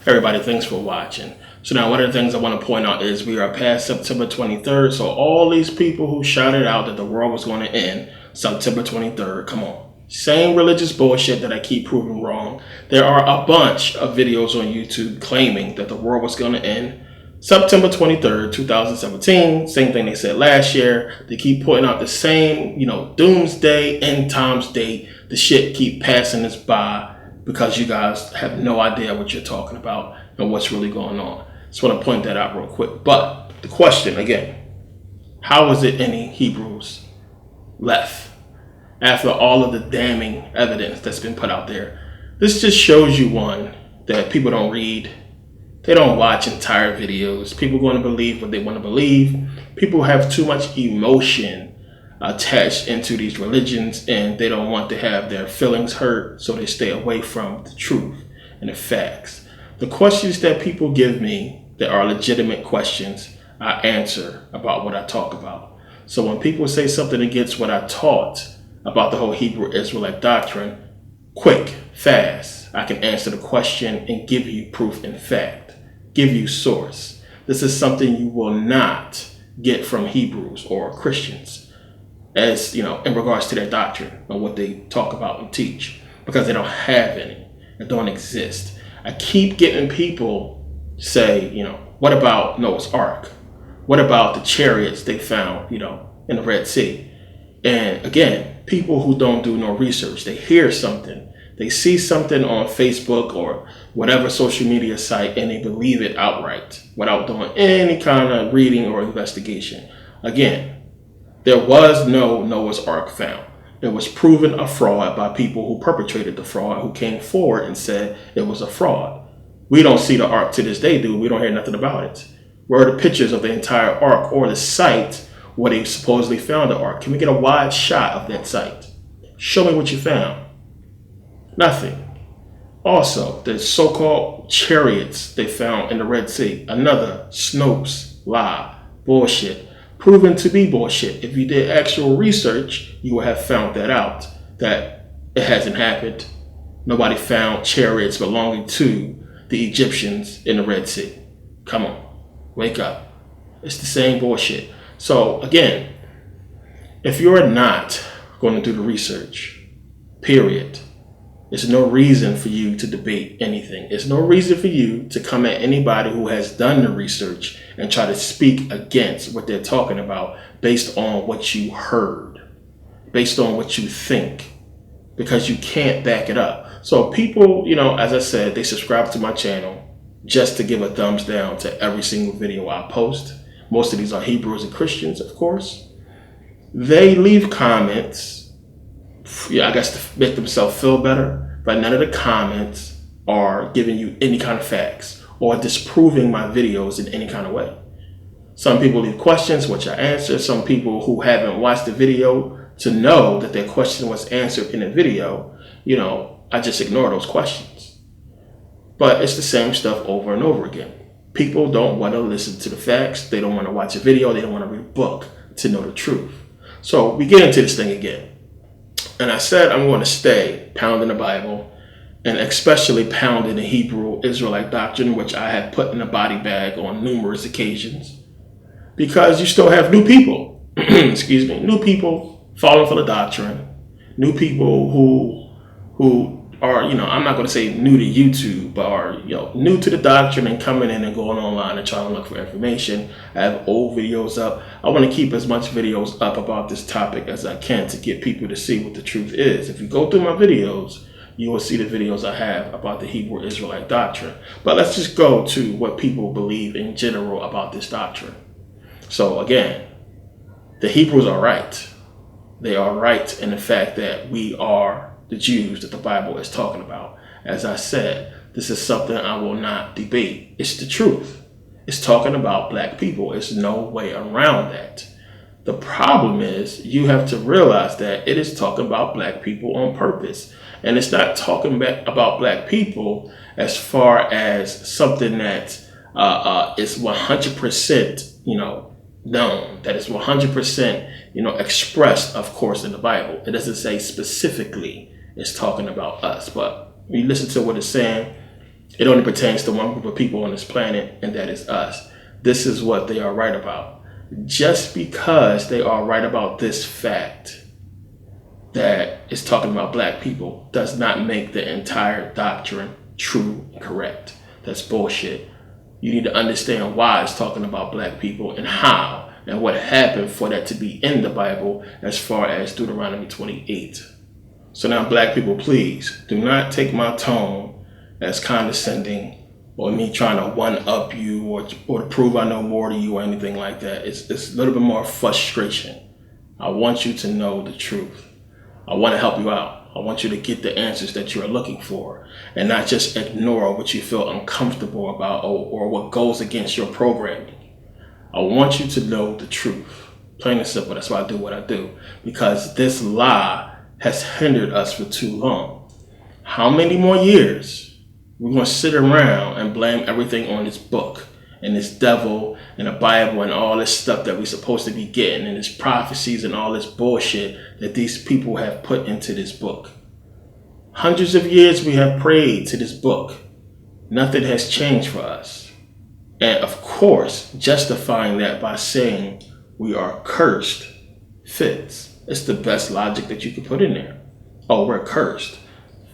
Everybody, thanks for watching. So now one of the things I want to point out is we are past September 23rd. So all these people who shouted out that the world was going to end September 23rd, come on. Same religious bullshit that I keep proving wrong. There are a bunch of videos on YouTube claiming that the world was going to end September 23rd, 2017. Same thing they said last year. They keep putting out the same, doomsday, end times date. The shit keep passing us by because you guys have no idea what you're talking about and what's really going on. Just want to point that out real quick. But the question again, how is it any Hebrews left after all of the damning evidence that's been put out there? This just shows you, one, that people don't read. They don't watch entire videos. People are going to believe what they want to believe. People have too much emotion attached into these religions, and they don't want to have their feelings hurt, so they stay away from the truth and the facts. The questions that people give me that are legitimate questions, I answer about what I talk about. So when people say something against what I taught about the whole Hebrew Israelite doctrine, quick, fast, I can answer the question and give you proof and fact, give you source. This is something you will not get from Hebrews or Christians, as in regards to their doctrine or what they talk about and teach, because they don't have any. It don't exist. I keep getting people say, what about Noah's Ark? What about the chariots they found, in the Red Sea? And again, people who don't do no research, they hear something, they see something on Facebook or whatever social media site, and they believe it outright without doing any kind of reading or investigation. Again, there was no Noah's Ark found. It was proven a fraud by people who perpetrated the fraud, who came forward and said it was a fraud. We don't see the ark to this day, dude. We don't hear nothing about it. Where are the pictures of the entire ark or the site where they supposedly found the ark? Can we get a wide shot of that site? Show me what you found. Nothing. Also, the so-called chariots they found in the Red Sea, another Snopes lie, bullshit, proven to be bullshit. If you did actual research, you would have found that out, that it hasn't happened. Nobody found chariots belonging to the Egyptians in the Red Sea. Come on, wake up. It's the same bullshit. So again, if you're not going to do the research, period, there's no reason for you to debate anything. There's no reason for you to come at anybody who has done the research and try to speak against what they're talking about based on what you heard, based on what you think, because you can't back it up. So people, as I said, they subscribe to my channel just to give a thumbs down to every single video I post. Most of these are Hebrews and Christians, of course. They leave comments, I guess to make themselves feel better, but none of the comments are giving you any kind of facts or disproving my videos in any kind of way. Some people leave questions, which I answer. Some people who haven't watched the video to know that their question was answered in the video, I just ignore those questions. But it's the same stuff over and over again. People don't want to listen to the facts. They don't want to watch a video. They don't want to read a book to know the truth. So we get into this thing again. And I said I'm going to stay pounding the Bible, and especially pounding the Hebrew Israelite doctrine, which I have put in a body bag on numerous occasions, because you still have new people, new people falling for the doctrine, new people who are, I'm not going to say new to YouTube, but are, new to the doctrine and coming in and going online and trying to look for information. I have old videos up. I want to keep as much videos up about this topic as I can to get people to see what the truth is. If you go through my videos, you will see the videos I have about the Hebrew Israelite doctrine. But let's just go to what people believe in general about this doctrine. So again, the Hebrews are right. They are right in the fact that we are the Jews that the Bible is talking about. As I said, this is something I will not debate. It's the truth. It's talking about black people. There's no way around that. The problem is you have to realize that it is talking about black people on purpose. And it's not talking about black people as far as something that is 100%, known, that is 100%, expressed, of course, in the Bible. It doesn't say specifically it's talking about us, but when you listen to what it's saying, It only pertains to one group of people on this planet, and that is us. This is what they are right about. Just because they are right about this fact that is talking about black people does not make the entire doctrine true and correct. That's bullshit. You need to understand why it's talking about black people and how and what happened for that to be in the Bible as far as Deuteronomy 28. So now, black people, please do not take my tone as condescending or me trying to one-up you or to prove I know more than you or anything like that. It's a little bit more frustration. I want you to know the truth. I want to help you out. I want you to get the answers that you are looking for and not just ignore what you feel uncomfortable about or what goes against your programming. I want you to know the truth. Plain and simple. That's why I do what I do. Because this lie has hindered us for too long. How many more years we're going to sit around and blame everything on this book and this devil and the Bible and all this stuff that we're supposed to be getting and this prophecies and all this bullshit that these people have put into this book? Hundreds of years we have prayed to this book. Nothing has changed for us. And of course, justifying that by saying we are cursed fits. It's the best logic that you can put in there. Oh, we're cursed.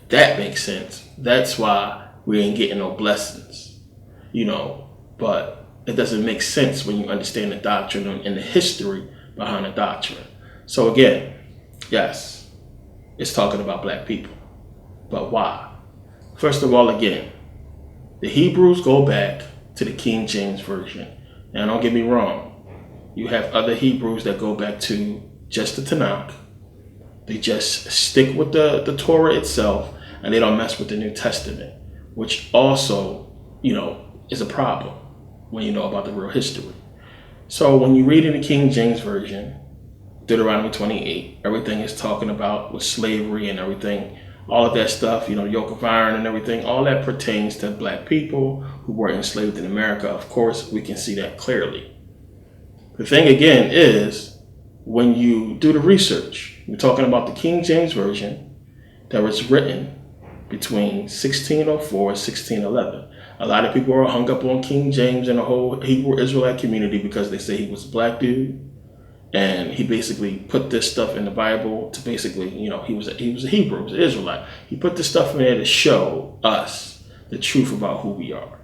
That makes sense. That's why we ain't getting no blessings. But it doesn't make sense when you understand the doctrine and the history behind the doctrine. So again, yes, it's talking about black people. But why? First of all, again, the Hebrews go back to the King James Version. Now, don't get me wrong. You have other Hebrews that go back to just the Tanakh. They just stick with the Torah itself, and they don't mess with the New Testament, which also, is a problem when you know about the real history. So when you read in the King James Version, Deuteronomy 28, everything is talking about with slavery and everything, all of that stuff, yoke of iron and everything, all that pertains to black people who were enslaved in America. Of course, we can see that clearly. The thing again is, when you do the research, we're talking about the King James Version that was written between 1604 and 1611. A lot of people are hung up on King James and the whole Hebrew Israelite community because they say he was a black dude. And he basically put this stuff in the Bible to basically, he was a Hebrew, he was an Israelite. He put this stuff in there to show us the truth about who we are.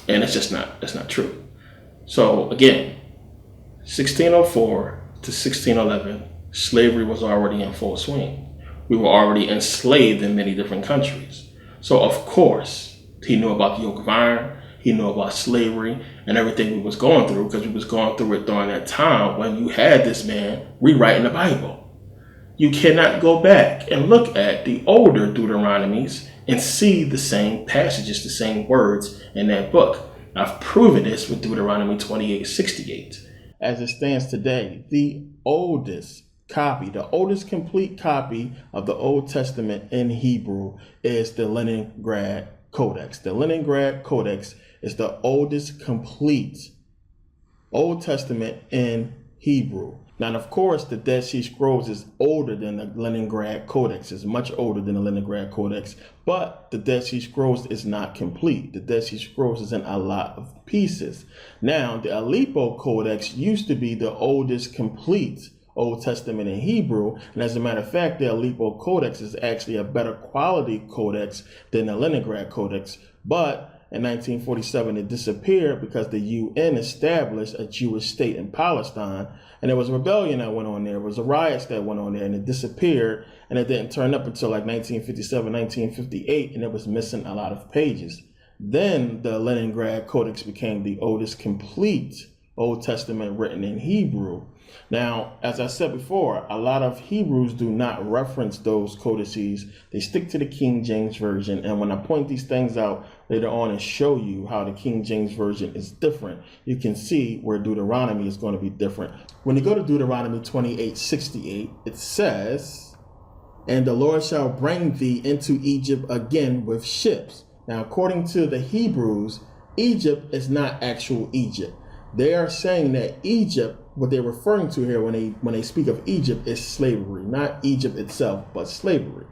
And that's not true. So again, 1604 to 1611, slavery was already in full swing. We were already enslaved in many different countries. So of course, he knew about the yoke of iron. He knew about slavery and everything we was going through, because we was going through it during that time when you had this man rewriting the Bible. You cannot go back and look at the older Deuteronomies and see the same passages, the same words in that book. I've proven this with Deuteronomy 28:68. As it stands today, the oldest complete copy of the Old Testament in Hebrew is the Leningrad Codex. The Leningrad Codex is the oldest complete Old Testament in Hebrew. Now, of course, the Dead Sea Scrolls is older than the Leningrad Codex. It's much older than the Leningrad Codex, but the Dead Sea Scrolls is not complete. The Dead Sea Scrolls is in a lot of pieces. Now, the Aleppo Codex used to be the oldest complete Old Testament in Hebrew, and as a matter of fact, the Aleppo Codex is actually a better quality codex than the Leningrad Codex. But in 1947, it disappeared because the UN established a Jewish state in Palestine, and there was a rebellion that went on there. There was a riots that went on there, and it disappeared, and it didn't turn up until like 1957, 1958, and it was missing a lot of pages. Then the Leningrad Codex became the oldest complete Old Testament written in Hebrew. Now, as I said before, a lot of Hebrews do not reference those codices. They stick to the King James Version. And when I point these things out later on and show you how the King James Version is different, you can see where Deuteronomy is going to be different. When you go to Deuteronomy 28:68, it says, "And the Lord shall bring thee into Egypt again with ships." Now, according to the Hebrews, Egypt is not actual Egypt. They are saying that Egypt, what they're referring to here when they speak of Egypt, is slavery, not Egypt itself, but slavery.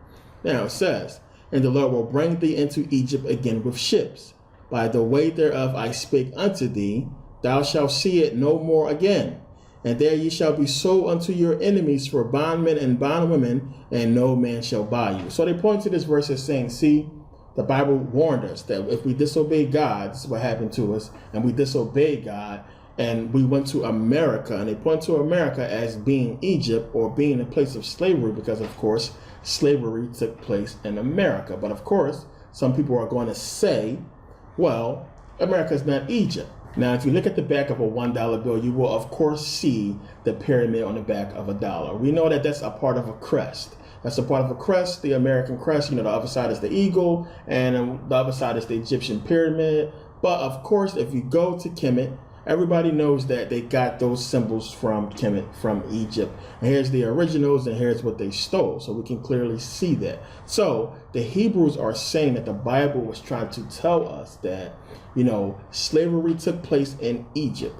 Now it says, And the Lord will bring thee into Egypt again with ships. By the way thereof I spake unto thee, thou shalt see it no more again. And there ye shall be sold unto your enemies for bondmen and bondwomen, and no man shall buy you. So they point to this verse as saying, see, the Bible warned us that if we disobey God, this is what happened to us, and we disobeyed God, and we went to America, and they point to America as being Egypt or being a place of slavery because, of course, slavery took place in America. But, of course, some people are going to say, well, America is not Egypt. Now, if you look at the back of a $1 bill, you will, of course, see the pyramid on the back of a dollar. We know that that's a part of a crest. That's a part of a crest, the American crest. You know, the other side is the eagle, and the other side is the Egyptian pyramid. But, of course, if you go to Kemet, everybody knows that they got those symbols from Kemet, from Egypt. And here's the originals, and here's what they stole. So we can clearly see that. So the Hebrews are saying that the Bible was trying to tell us that, you know, slavery took place in Egypt,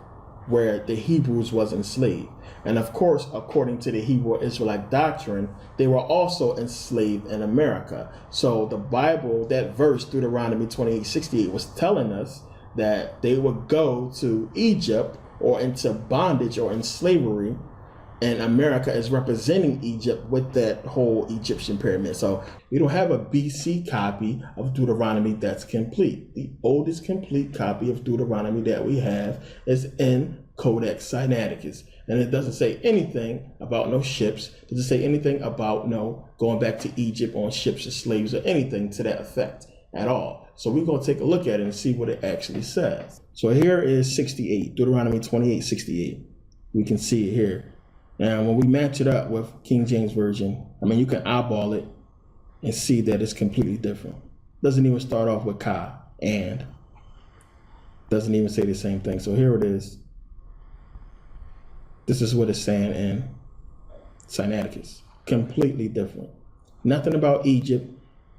where the Hebrews was enslaved. And of course, according to the Hebrew Israelite doctrine, they were also enslaved in America. So the Bible, that verse, Deuteronomy 28:68, was telling us that they would go to Egypt or into bondage or in slavery, and America is representing Egypt with that whole Egyptian pyramid. So we don't have a BC copy of Deuteronomy that's complete. The oldest complete copy of Deuteronomy that we have is in Codex Sinaiticus. And it doesn't say anything about no ships. It doesn't say anything about no going back to Egypt on ships or slaves or anything to that effect at all. So we're going to take a look at it and see what it actually says. So here is 68, Deuteronomy 28:68. We can see it here. Now, when we match it up with King James Version, I mean, you can eyeball it and see that it's completely different. Doesn't even start off with ka, and doesn't even say the same thing. So here it is. This is what it's saying in Sinaiticus. Completely different. Nothing about Egypt,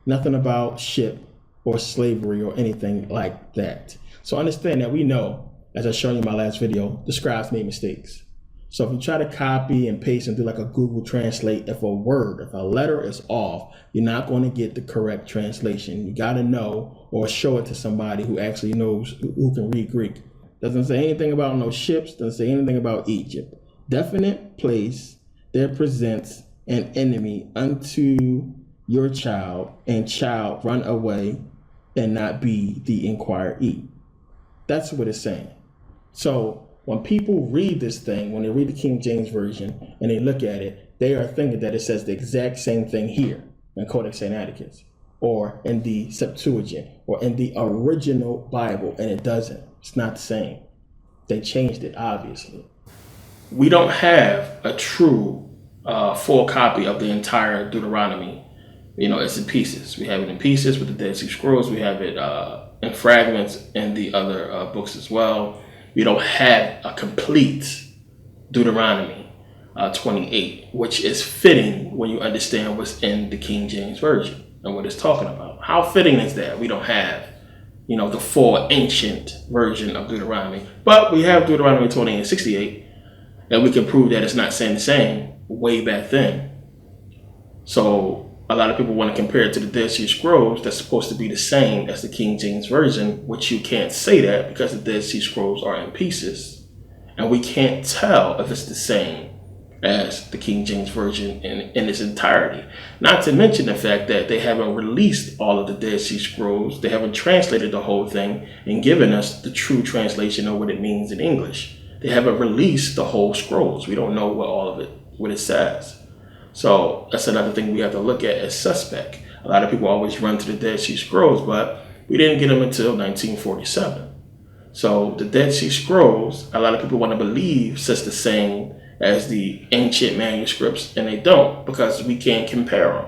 nothing about ship or slavery or anything like that. So understand that we know, as I showed you in my last video, the scribes made mistakes. So if you try to copy and paste and do like a Google Translate, if a word, if a letter is off, you're not going to get the correct translation. You got to know or show it to somebody who actually knows, who can read Greek. Doesn't say anything about no ships, doesn't say anything about Egypt. Definite place there presents an enemy unto your child, and child run away and not be the inquiree. That's what it's saying. So when people read this thing, when they read the King James Version and they look at it, they are thinking that it says the exact same thing here in Codex Sinaiticus or in the Septuagint or in the original Bible, and it doesn't. It's not the same. They changed it, obviously. We don't have a true full copy of the entire Deuteronomy. You know, it's in pieces. We have it in pieces with the Dead Sea Scrolls. We have it in fragments in the other books as well. We don't have a complete Deuteronomy 28, which is fitting when you understand what's in the King James Version and what it's talking about. How fitting is that? We don't have, you know, the full ancient version of Deuteronomy, but we have Deuteronomy 28:68, and we can prove that it's not saying the same way back then. So a lot of people want to compare it to the Dead Sea Scrolls that's supposed to be the same as the King James Version, which you can't say that because the Dead Sea Scrolls are in pieces. And we can't tell if it's the same as the King James Version in its entirety. Not to mention the fact that they haven't released all of the Dead Sea Scrolls. They haven't translated the whole thing and given us the true translation of what it means in English. They haven't released the whole scrolls. We don't know what it says. So that's another thing we have to look at as suspect. A lot of people always run to the Dead Sea Scrolls, but we didn't get them until 1947. So the Dead Sea Scrolls, a lot of people want to believe says the same as the ancient manuscripts, and they don't, because we can't compare them.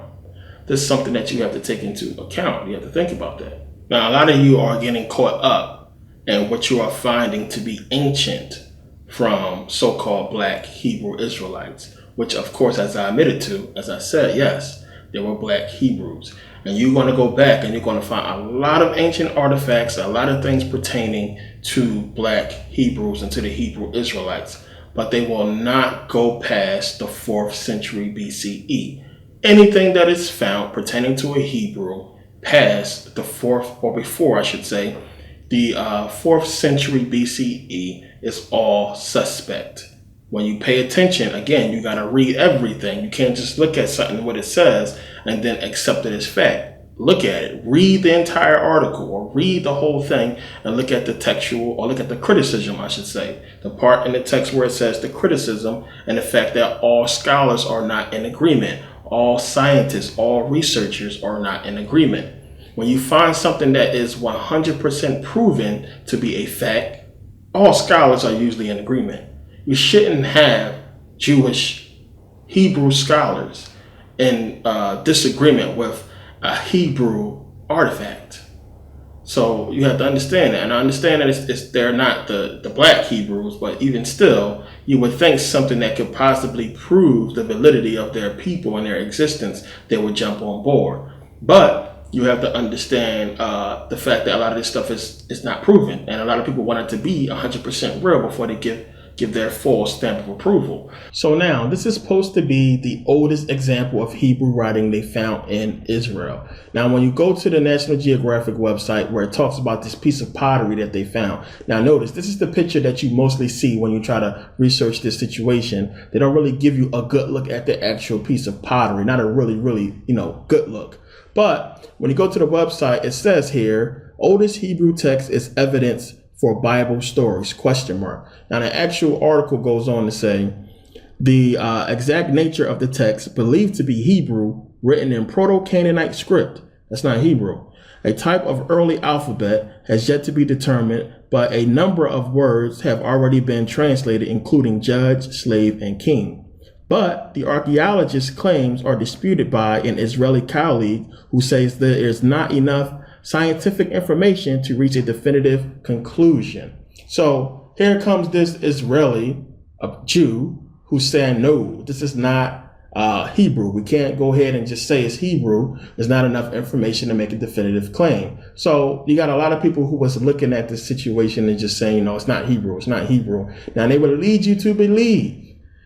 This is something that you have to take into account. You have to think about that. Now, a lot of you are getting caught up in what you are finding to be ancient from so-called Black Hebrew Israelites, which, of course, as I admitted to, as I said, yes, there were Black Hebrews. And you're going to go back and you're going to find a lot of ancient artifacts, a lot of things pertaining to Black Hebrews and to the Hebrew Israelites, but they will not go past the 4th century BCE. anything that is found pertaining to a Hebrew past the 4th, or before I should say, the 4th century BCE is all suspect. When you pay attention, again, you got to read everything. You can't just look at something, what it says, and then accept it as fact. Look at it. Read the entire article, or read the whole thing, and look at the textual, or look at the criticism, I should say. The part in the text where it says the criticism, and the fact that all scholars are not in agreement. All scientists, all researchers are not in agreement. When you find something that is 100% proven to be a fact, all scholars are usually in agreement. You shouldn't have Jewish Hebrew scholars in disagreement with a Hebrew artifact. So you have to understand that. And I understand that they're not the black Hebrews, but even still, you would think something that could possibly prove the validity of their people and their existence, they would jump on board. But you have to understand the fact that a lot of this stuff is not proven. And a lot of people want it to be 100% real before they give their full stamp of approval. So now, this is supposed to be the oldest example of Hebrew writing they found in Israel. Now, when you go to the National Geographic website where it talks about this piece of pottery that they found, now notice, this is the picture that you mostly see when you try to research this situation. They don't really give you a good look at the actual piece of pottery, not a really, good look. But when you go to the website, it says here, oldest Hebrew text is evidence for Bible stories, ? Now, the actual article goes on to say, the exact nature of the text believed to be Hebrew, written in Proto-Canaanite script. That's not Hebrew. A type of early alphabet has yet to be determined, but a number of words have already been translated, including judge, slave, and king. But the archaeologist's claims are disputed by an Israeli colleague who says there is not enough scientific information to reach a definitive conclusion. So here comes this Israeli, a Jew, who's saying, no, this is not Hebrew. We can't go ahead and just say it's Hebrew. There's not enough information to make a definitive claim. So you got a lot of people who was looking at this situation and just saying, no, it's not Hebrew. It's not Hebrew. Now they will lead you to believe.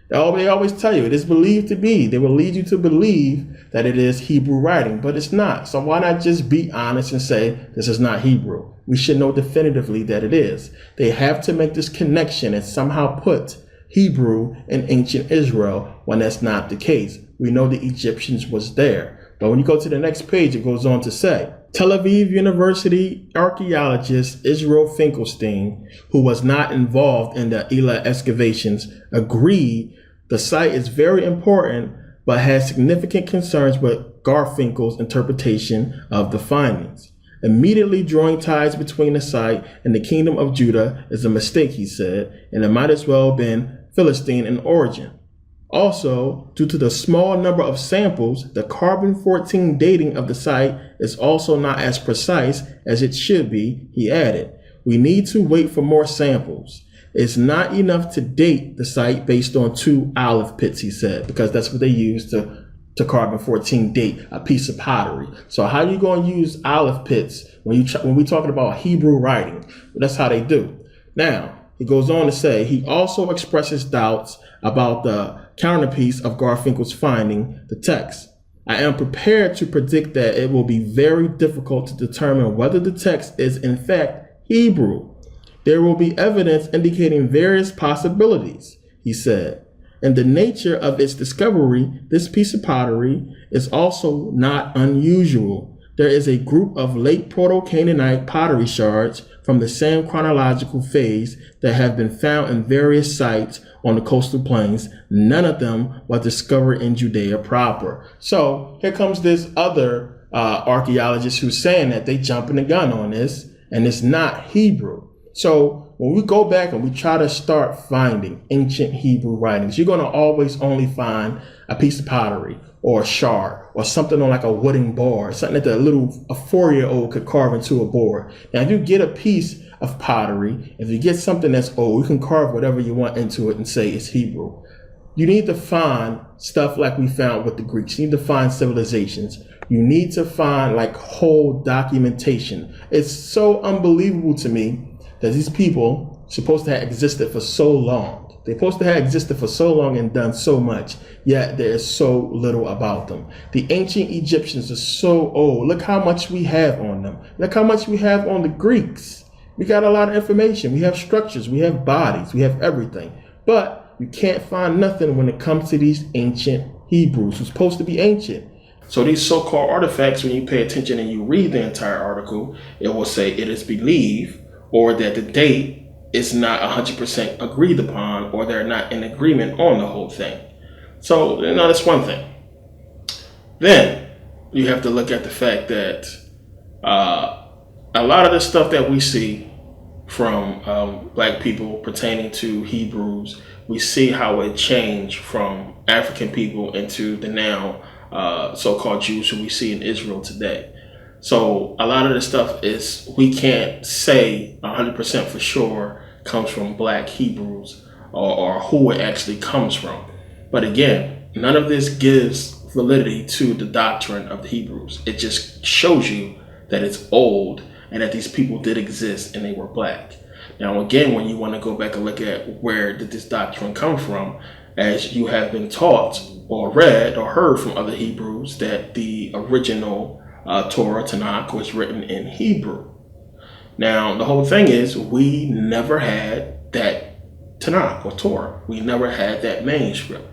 They always tell you it is believed to be. They will lead you to believe that it is Hebrew writing, but it's not. So why not just be honest and say this is not Hebrew? We should know definitively that it is. They have to make this connection and somehow put Hebrew in ancient Israel when that's not the case. We know the Egyptians was there. But when you go to the next page, it goes on to say, Tel Aviv University archaeologist Israel Finkelstein, who was not involved in the Elah excavations, agreed the site is very important, but has significant concerns with Garfinkel's interpretation of the findings. Immediately drawing ties between the site and the kingdom of Judah is a mistake, he said, and it might as well have been Philistine in origin. Also, due to the small number of samples, the carbon-14 dating of the site is also not as precise as it should be, he added. We need to wait for more samples. It's not enough to date the site based on 2 olive pits, he said, because that's what they use to carbon-14 date a piece of pottery. So how are you going to use olive pits when we're talking about Hebrew writing? Well, that's how they do. Now, he goes on to say, he also expresses doubts about the counterpiece of Garfinkel's finding, the text. I am prepared to predict that it will be very difficult to determine whether the text is in fact Hebrew. There will be evidence indicating various possibilities, he said. And the nature of its discovery, this piece of pottery, is also not unusual. There is a group of late Proto-Canaanite pottery shards from the same chronological phase that have been found in various sites on the coastal plains. None of them was discovered in Judea proper. So here comes this other archaeologist who's saying that they jumping the gun on this, and it's not Hebrew. So when we go back and we try to start finding ancient Hebrew writings, you're going to always only find a piece of pottery or a shard or something on like a wooden board, something that a 4-year-old could carve into a board. Now, if you get a piece of pottery, if you get something that's old, you can carve whatever you want into it and say it's Hebrew. You need to find stuff like we found with the Greeks. You need to find civilizations. You need to find like whole documentation. It's so unbelievable to me that these people supposed to have existed for so long. They're supposed to have existed for so long and done so much, yet there is so little about them. The ancient Egyptians are so old. Look how much we have on them. Look how much we have on the Greeks. We got a lot of information. We have structures. We have bodies. We have everything. But you can't find nothing when it comes to these ancient Hebrews who's supposed to be ancient. So these so-called artifacts, when you pay attention and you read the entire article, it will say it is believed, or that the date is not 100% agreed upon, or they're not in agreement on the whole thing. So, that's one thing. Then you have to look at the fact that a lot of the stuff that we see from black people pertaining to Hebrews, we see how it changed from African people into the now so-called Jews who we see in Israel today. So a lot of the stuff is, we can't say 100% for sure comes from black Hebrews or who it actually comes from. But again, none of this gives validity to the doctrine of the Hebrews. It just shows you that it's old and that these people did exist and they were black. Now, again, when you want to go back and look at where did this doctrine come from, as you have been taught or read or heard from other Hebrews, that the original Torah, Tanakh, was written in Hebrew. Now, the whole thing is, we never had that Tanakh or Torah. We never had that manuscript.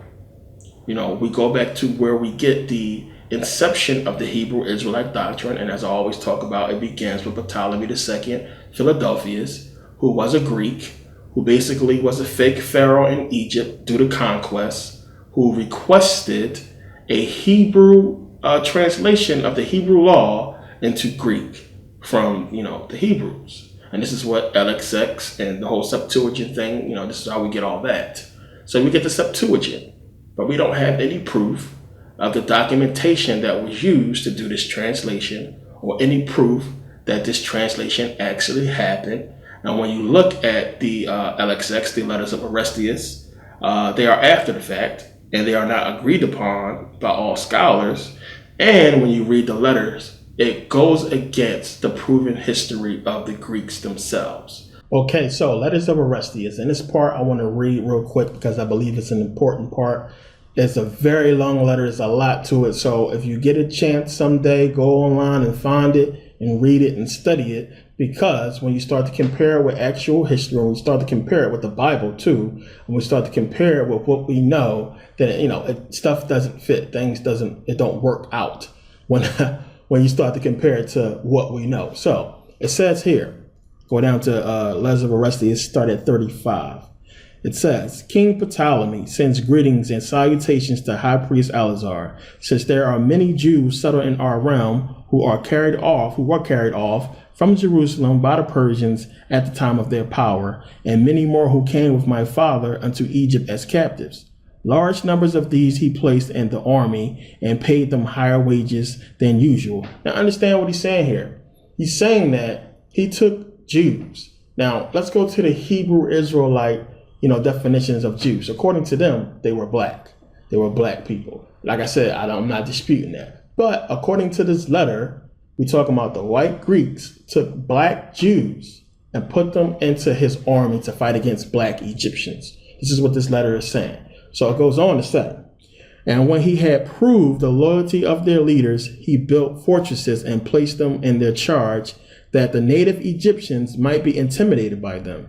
We go back to where we get the inception of the Hebrew Israelite doctrine, and as I always talk about, it begins with Ptolemy II Philadelphus, who was a Greek, who basically was a fake pharaoh in Egypt due to conquest, who requested a Hebrew translation of the Hebrew law into Greek from, the Hebrews. And this is what LXX and the whole Septuagint thing, this is how we get all that. So we get the Septuagint, but we don't have any proof of the documentation that was used to do this translation, or any proof that this translation actually happened. And when you look at the LXX, the letters of Orestes, they are after the fact, and they are not agreed upon by all scholars. And when you read the letters, it goes against the proven history of the Greeks themselves. Okay, so letters of Orestes. And this part I want to read real quick because I believe it's an important part. It's a very long letter. There's a lot to it. So if you get a chance someday, go online and find it and read it and study it. Because when you start to compare it with actual history, and we start to compare it with the Bible too, and we start to compare it with what we know, then stuff doesn't fit. It don't work out when you start to compare it to what we know. So it says here, go down to letters of Orestes, start at 35. It says, King Ptolemy sends greetings and salutations to High Priest Eleazar, since there are many Jews settled in our realm who were carried off from Jerusalem by the Persians at the time of their power, and many more who came with my father unto Egypt as captives. Large numbers of these he placed in the army and paid them higher wages than usual. Now understand what he's saying here. He's saying that he took Jews. Now let's go to the Hebrew Israelite definitions of Jews. According to them, they were black. They were black people. Like I said, I'm not disputing that. But according to this letter, we're talking about the white Greeks took black Jews and put them into his army to fight against black Egyptians. This is what this letter is saying. So it goes on to say, and when he had proved the loyalty of their leaders, he built fortresses and placed them in their charge, that the native Egyptians might be intimidated by them.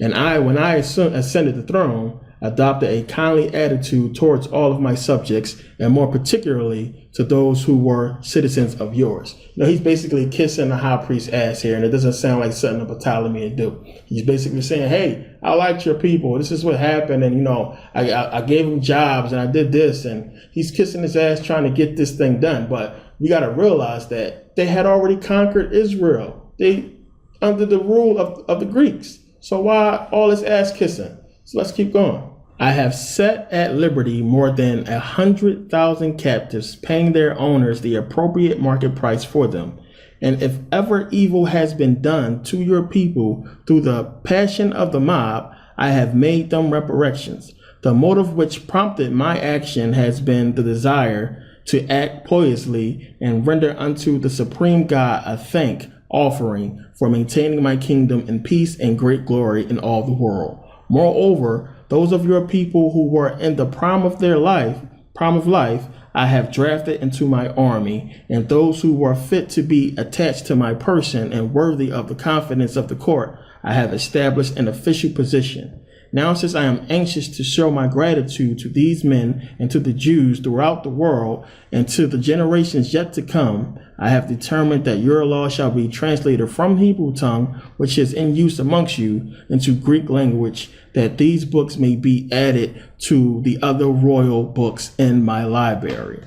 And when I ascended the throne, adopted a kindly attitude towards all of my subjects, and more particularly to those who were citizens of yours. He's basically kissing the high priest's ass here, and it doesn't sound like something a Ptolemy would do. He's basically saying, hey, I liked your people. This is what happened, and I gave them jobs, and I did this, and he's kissing his ass trying to get this thing done. But we got to realize that they had already conquered Israel. They under the rule of the Greeks. So why all this ass kissing? So let's keep going. I have set at liberty more than 100,000 captives, paying their owners the appropriate market price for them. And if ever evil has been done to your people through the passion of the mob, I have made them reparations. The motive which prompted my action has been the desire to act piously and render unto the supreme God a thank offering for maintaining my kingdom in peace and great glory in all the world. Moreover, those of your people who were in the prime of life, I have drafted into my army, and those who were fit to be attached to my person and worthy of the confidence of the court, I have established an official position. Now, since I am anxious to show my gratitude to these men and to the Jews throughout the world and to the generations yet to come, I have determined that your law shall be translated from Hebrew tongue, which is in use amongst you, into Greek language, that these books may be added to the other royal books in my library.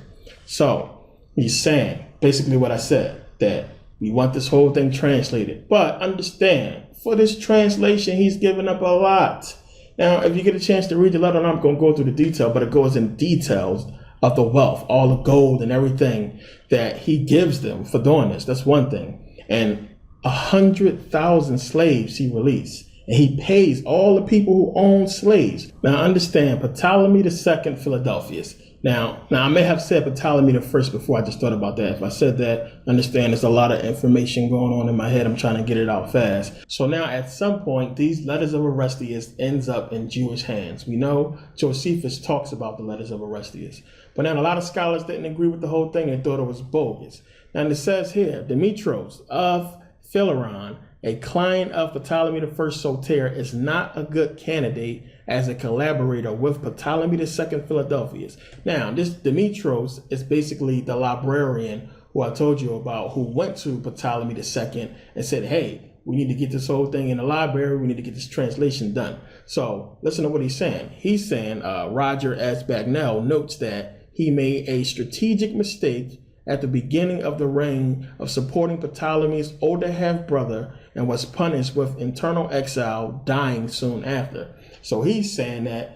So he's saying basically what I said, that we want this whole thing translated. But understand, for this translation, he's given up a lot. Now, if you get a chance to read the letter, I'm not going to go through the detail, but it goes in details of the wealth, all the gold and everything that he gives them for doing this. That's one thing. And 100,000 slaves he released. And he pays all the people who own slaves. Now, understand, Ptolemy II Philadelphus. Now, I may have said Ptolemy the first before I just thought about that. If I said that, understand there's a lot of information going on in my head. I'm trying to get it out fast. So now at some point, these letters of Orestes ends up in Jewish hands. We know Josephus talks about the letters of Orestes. But now a lot of scholars didn't agree with the whole thing and thought it was bogus. And it says here, Demetrios of Phileron, a client of Ptolemy I Soter, is not a good candidate as a collaborator with Ptolemy II Philadelphus. Now, this Demetrios is basically the librarian who I told you about, who went to Ptolemy II and said, hey, we need to get this whole thing in the library. We need to get this translation done. So listen to what he's saying. He's saying Roger S. Bagnell notes that he made a strategic mistake at the beginning of the reign of supporting Ptolemy's older half-brother and was punished with internal exile, dying soon after. So he's saying that,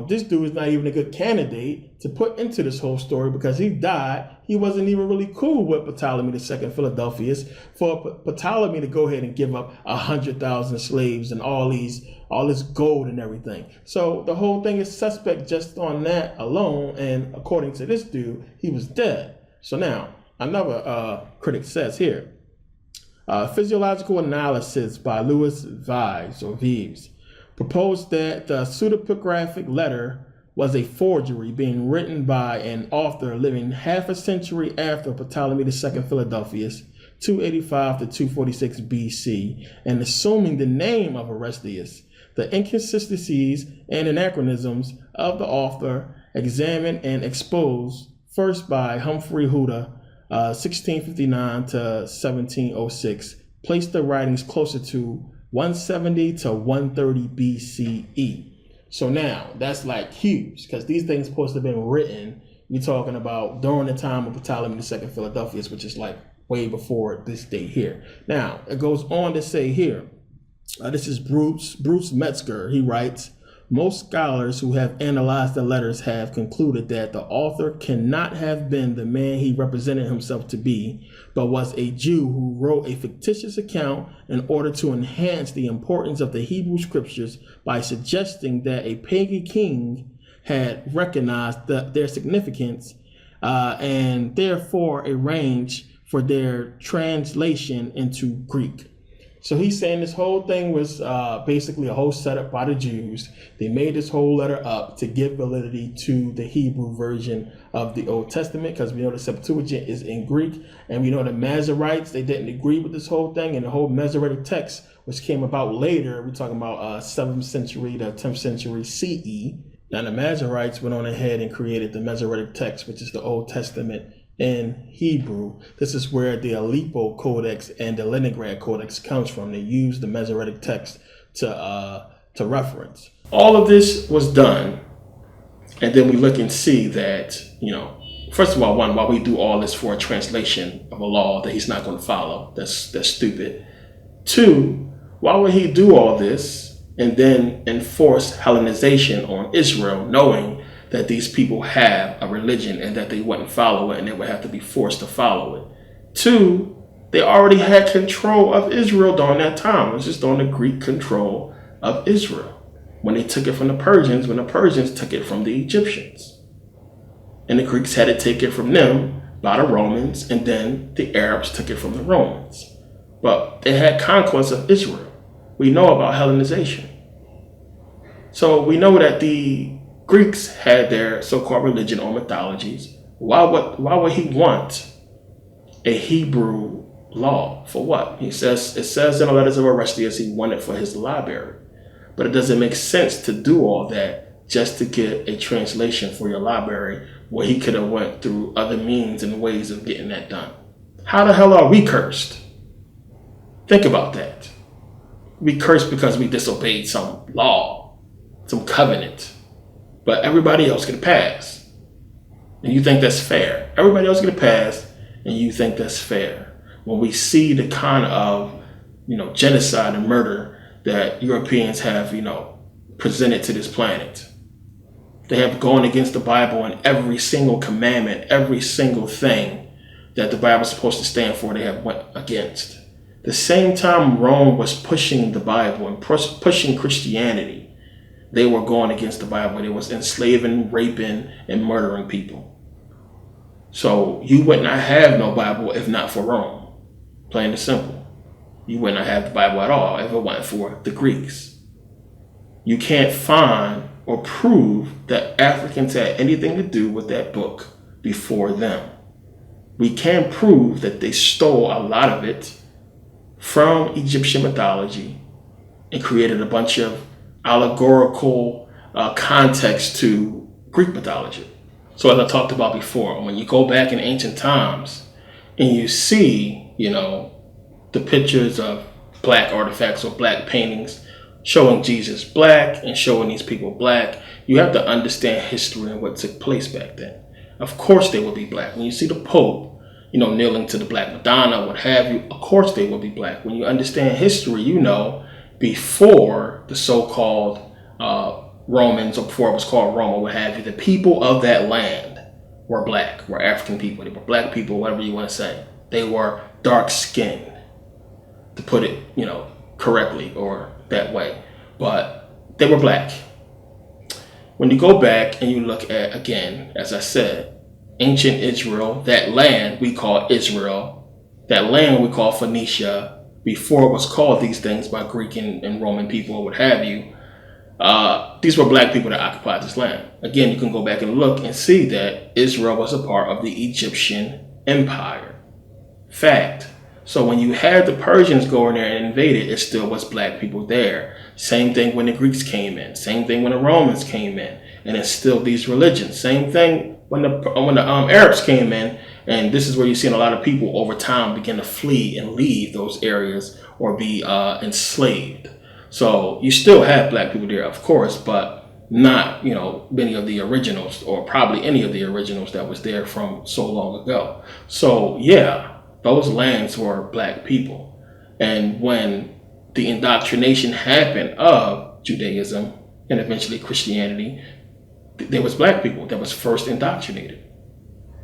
this dude is not even a good candidate to put into this whole story because he died. He wasn't even really cool with Ptolemy II Philadelphus for Ptolemy to go ahead and give up 100,000 slaves and all this gold and everything. So the whole thing is suspect just on that alone. And according to this dude, he was dead. So now another critic says here, physiological analysis by Louis Vives proposed that the pseudepigraphic letter was a forgery being written by an author living half a century after Ptolemy II Philadelphus, 285 to 246 BC, and assuming the name of Orestes. The inconsistencies and anachronisms of the author examined and exposed first by Humphrey Huda, 1659 to 1706, placed the writings closer to 170 to 130 BCE. So now that's like huge because these things supposed to have been written. We're talking about during the time of Ptolemy II Philadelphus, which is like way before this date here. Now it goes on to say here, this is Bruce Metzger. He writes, most scholars who have analyzed the letters have concluded that the author cannot have been the man he represented himself to be, but was a Jew who wrote a fictitious account in order to enhance the importance of the Hebrew scriptures by suggesting that a pagan king had recognized their significance and therefore arranged for their translation into Greek. So he's saying this whole thing was basically a whole setup by the Jews. They made this whole letter up to give validity to the Hebrew version of the Old Testament, because we know the Septuagint is in Greek, and we know the Masoretes, they didn't agree with this whole thing, and the whole Masoretic text, which came about later, we're talking about 7th century to 10th century CE. Now the Masoretes went on ahead and created the Masoretic text, which is the Old Testament in Hebrew. This is where the Aleppo Codex and the Leningrad Codex comes from. They use the Masoretic text to reference. All of this was done, and then we look and see that, first of all, one, why we do all this for a translation of a law that he's not going to follow. That's stupid. Two, why would he do all this and then enforce Hellenization on Israel, knowing that these people have a religion and that they wouldn't follow it and they would have to be forced to follow it? Two, they already had control of Israel during that time. It was just on the Greek control of Israel. When they took it from the Persians, when the Persians took it from the Egyptians. And the Greeks had to take it from them by the Romans, and then the Arabs took it from the Romans. But they had conquest of Israel. We know about Hellenization. So we know that the Greeks had their so-called religion or mythologies. Why would he want a Hebrew law? For what? It says in the letters of Orestes he wanted for his library. But it doesn't make sense to do all that just to get a translation for your library where he could have went through other means and ways of getting that done. How the hell are we cursed? Think about that. We cursed because we disobeyed some law, some covenant. But everybody else get a pass. And you think that's fair. Everybody else get a pass and you think that's fair. When we see the kind of, genocide and murder that Europeans have, presented to this planet. They have gone against the Bible in every single commandment, every single thing that the Bible is supposed to stand for, they have went against. The same time Rome was pushing the Bible and pushing Christianity, they were going against the Bible. They was enslaving, raping, and murdering people. So you would not have no Bible if not for Rome. Plain and simple. You would not have the Bible at all if it wasn't for the Greeks. You can't find or prove that Africans had anything to do with that book before them. We can prove that they stole a lot of it from Egyptian mythology and created a bunch of allegorical context to Greek mythology. So as I talked about before, when you go back in ancient times and you see, the pictures of black artifacts or black paintings showing Jesus black and showing these people black, you have to understand history and what took place back then. Of course they will be black. When you see the Pope, kneeling to the Black Madonna, what have you, of course they will be black. When you understand history, before the so-called Romans, or before it was called Rome, or what have you, the people of that land were black, were African people. They were black people, whatever you want to say. They were dark-skinned, to put it, correctly or that way. But they were black. When you go back and you look at, again, as I said, ancient Israel, that land we call Israel, that land we call Phoenicia, before it was called these things by Greek and Roman people or what have you, these were black people that occupied this land. Again, you can go back and look and see that Israel was a part of the Egyptian Empire. Fact. So when you had the Persians go in there and invade it, it still was black people there. Same thing when the Greeks came in. Same thing when the Romans came in and instilled these religions. Same thing when the Arabs came in, and this is where you're seeing a lot of people over time begin to flee and leave those areas or be enslaved. So you still have black people there, of course, but not, many of the originals, or probably any of the originals that was there from so long ago. So yeah, those lands were black people. And when the indoctrination happened of Judaism and eventually Christianity, there was black people that was first indoctrinated.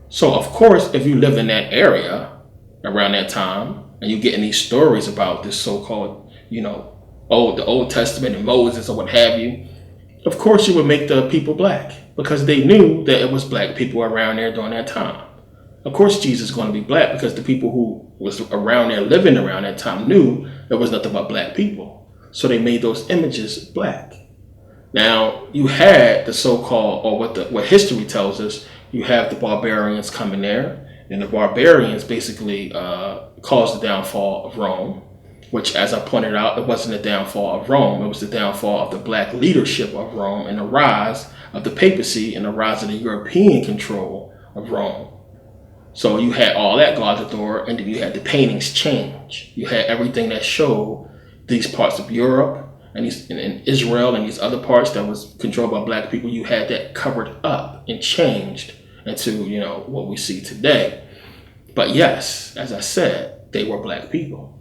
So of course, if you lived in that area around that time and you getting these stories about this so-called, the Old Testament and Moses or what have you, of course you would make the people black because they knew that it was black people around there during that time. Of course Jesus is going to be black because the people who was around there living around that time knew there was nothing but black people. So they made those images black. Now you had the so-called, or what history tells us, you have the barbarians coming there, and the barbarians basically caused the downfall of Rome, which, as I pointed out, it wasn't the downfall of Rome, it was the downfall of the black leadership of Rome and the rise of the papacy and the rise of the European control of Rome. So you had all that go out the door, and then you had the paintings change. You had everything that showed these parts of Europe and Israel and these other parts that was controlled by black people. You had that covered up and changed into, what we see today. But yes, as I said, they were black people.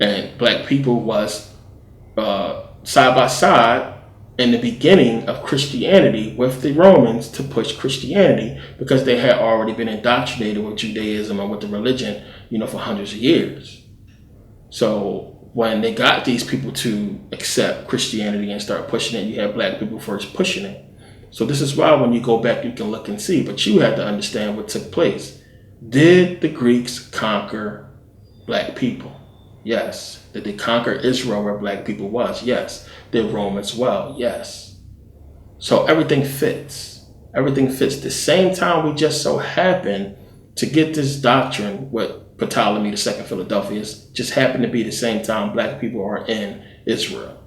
And black people was side by side in the beginning of Christianity with the Romans to push Christianity because they had already been indoctrinated with Judaism and with the religion, for hundreds of years. So when they got these people to accept Christianity and start pushing it, you had black people first pushing it. So this is why when you go back, you can look and see, but you have to understand what took place. Did the Greeks conquer black people? Yes. Did they conquer Israel where black people was? Yes. did Rome as well, yes. So everything fits. Everything fits. The same time we just so happen to get this doctrine with Ptolemy II Philadelphia, just happened to be the same time black people are in Israel.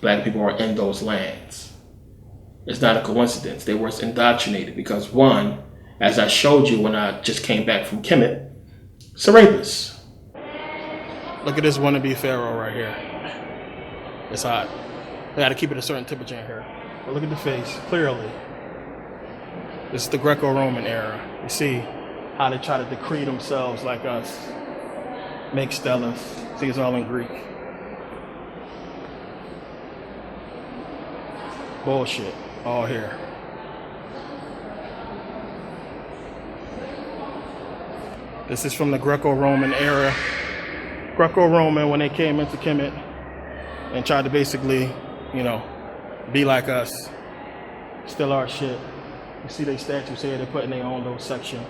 Black people are in those lands. It's not a coincidence. They were indoctrinated because one, as I showed you when I just came back from Kemet, Serapis. Look at this wannabe pharaoh right here. It's hot. I got to keep it a certain temperature in here. But look at the face, clearly. This is the Greco-Roman era. You see how they try to decree themselves like us. Make stelas. See, it's all in Greek. Bullshit. All here. This is from the Greco-Roman era. Greco-Roman, when they came into Kemet and tried to basically, be like us. Still our shit. You see they statues here, they're putting their own little section.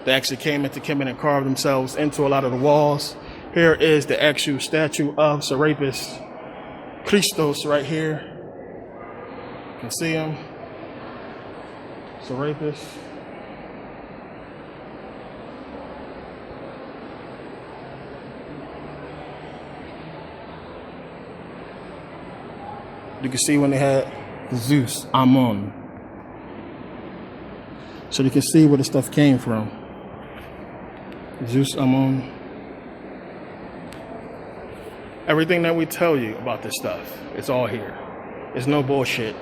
They actually came into Kemet and carved themselves into a lot of the walls. Here is the actual statue of Serapis Christos right here. You can see him. Serapis. You can see when they had Zeus, Ammon. So you can see where the stuff came from. Zeus, Ammon. Everything that we tell you about this stuff, it's all here. It's no bullshit.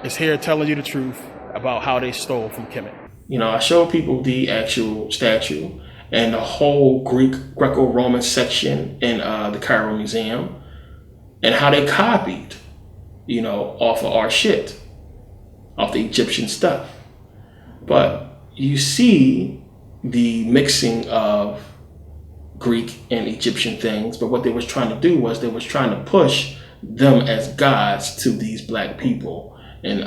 It's here telling you the truth about how they stole from Kemet. I showed people the actual statue and the whole Greco-Roman section in the Cairo Museum and how they copied, off of our shit, off the Egyptian stuff. But you see the mixing of Greek and Egyptian things, but what they was trying to do was they was trying to push them as gods to these black people in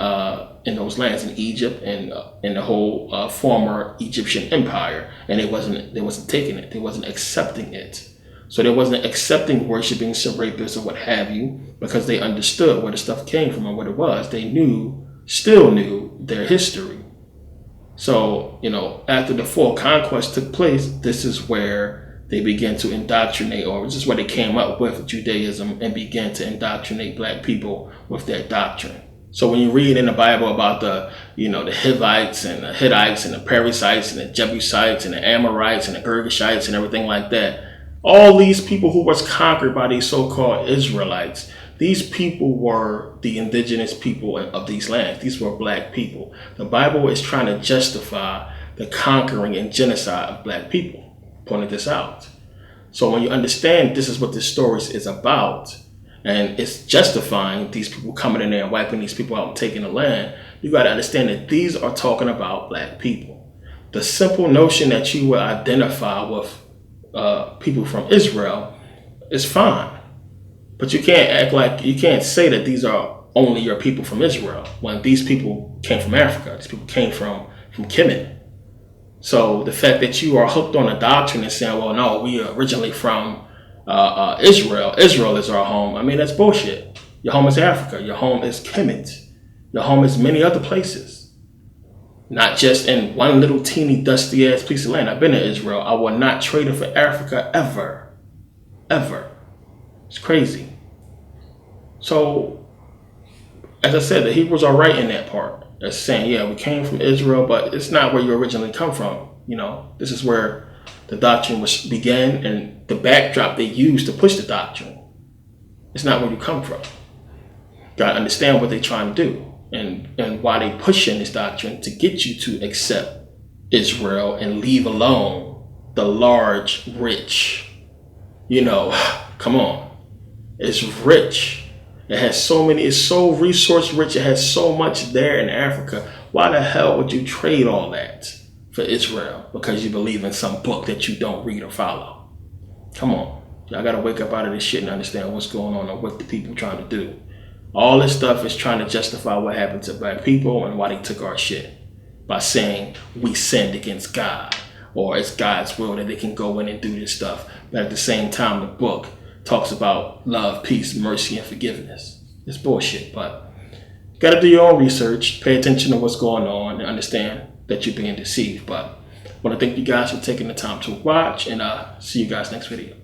those lands in Egypt and in the whole former Egyptian empire, and they wasn't taking it, they wasn't accepting it. So they wasn't accepting worshiping Serapis or what have you, because they understood where the stuff came from and what it was. They still knew their history. So, after the full conquest took place, this is where they began to indoctrinate, or this is where they came up with Judaism and began to indoctrinate black people with their doctrine. So when you read in the Bible about the Hivites and the Hittites and the Perizzites and the Jebusites and the Amorites and the Girgashites and everything like that, all these people who was conquered by these so-called Israelites, these people were the indigenous people of these lands. These were black people. The Bible is trying to justify the conquering and genocide of black people, pointing this out. So when you understand this is what this story is about, and it's justifying these people coming in there and wiping these people out and taking the land, you got to understand that these are talking about black people. The simple notion that you will identify with people from Israel is fine. But you can't say that these are only your people from Israel when these people came from Africa. These people came from Kemet. So the fact that you are hooked on a doctrine and saying, well, no, we are originally from Israel. Israel is our home. I mean, that's bullshit. Your home is Africa. Your home is Kemet. Your home is many other places. Not just in one little teeny dusty ass piece of land. I've been to Israel. I will not trade it for Africa ever. Ever. It's crazy. So, as I said, the Hebrews are right in that part. They're saying, yeah, we came from Israel, but it's not where you originally come from. This is where the doctrine began and the backdrop they used to push the doctrine. It's not where you come from. Got to understand what they're trying to do and why they pushing this doctrine to get you to accept Israel and leave alone the large, rich. Come on. It's rich. It has it's so resource rich. It has so much there in Africa. Why the hell would you trade all that for Israel? Because you believe in some book that you don't read or follow. Come on. Y'all got to wake up out of this shit and understand what's going on and what the people are trying to do. All this stuff is trying to justify what happened to black people and why they took our shit by saying we sinned against God or it's God's will that they can go in and do this stuff. But at the same time, the book talks about love, peace, mercy, and forgiveness. It's bullshit, but you gotta do your own research, pay attention to what's going on, and understand that you're being deceived. But I want to thank you guys for taking the time to watch, and see you guys next video.